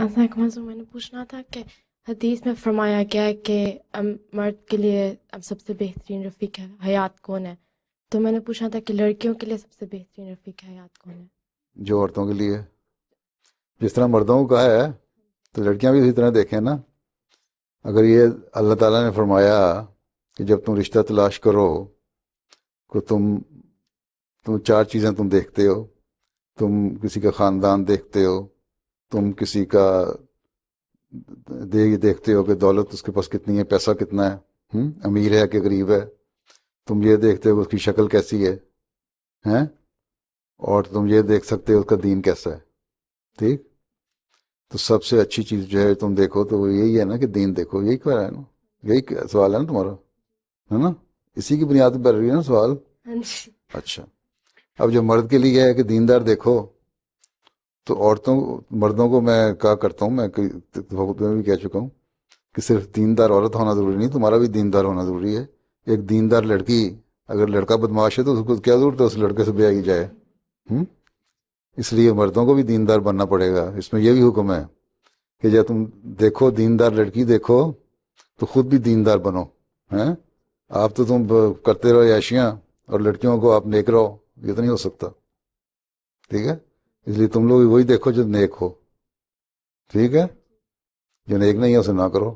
السلام علیکم، میں نے پوچھنا تھا کہ حدیث میں فرمایا گیا ہے کہ مرد کے لیے سب سے بہترین رفیق حیات کون ہے، تو میں نے پوچھنا تھا کہ لڑکیوں کے لیے سب سے بہترین رفیق حیات کون ہے؟ جو عورتوں کے لیے جس طرح مردوں کو کہا ہے تو لڑکیاں بھی اسی طرح دیکھیں نا. اگر یہ اللہ تعالیٰ نے فرمایا کہ جب تم رشتہ تلاش کرو تو تم چار چیزیں تم دیکھتے ہو. تم کسی کا خاندان دیکھتے ہو، تم کسی کا دیکھتے ہو کہ دولت اس کے پاس کتنی ہے، پیسہ کتنا ہے، امیر ہے کہ غریب ہے. تم یہ دیکھتے ہو کہ اس کی شکل کیسی ہے ہیں، اور تم یہ دیکھ سکتے ہو اس کا دین کیسا ہے. ٹھیک. تو سب سے اچھی چیز جو ہے تم دیکھو تو وہ یہی ہے نا کہ دین دیکھو. یہی کہہ رہا ہے نا، یہی سوال ہے نا تمہارا، ہے نا؟ اسی کی بنیاد پر رہی ہے نا سوال. ہاں جی. اچھا، اب جو مرد کے لیے ہے کہ دیندار دیکھو، تو مردوں کو میں کہا کرتا ہوں، میں بھی کہہ چکا ہوں کہ صرف دیندار عورت ہونا ضروری نہیں، تمہارا بھی دیندار ہونا ضروری ہے. ایک دیندار لڑکی، اگر لڑکا بدماش ہے تو اس کو کیا ضرورت ہے اس لڑکے سے بیاہی جائے؟ اس لیے مردوں کو بھی دیندار بننا پڑے گا. اس میں یہ بھی حکم ہے کہ جب تم دیکھو دیندار لڑکی دیکھو تو خود بھی دیندار بنو. ہیں آپ تو تم کرتے رہو عیاشیاں اور لڑکیوں کو آپ نیک رہو، یہ تو نہیں ہو سکتا. ٹھیک ہے، اس لیے تم لوگ وہی دیکھو جو نیک ہو. ٹھیک ہے، جو نیک نہیں ہے اسے نہ کرو.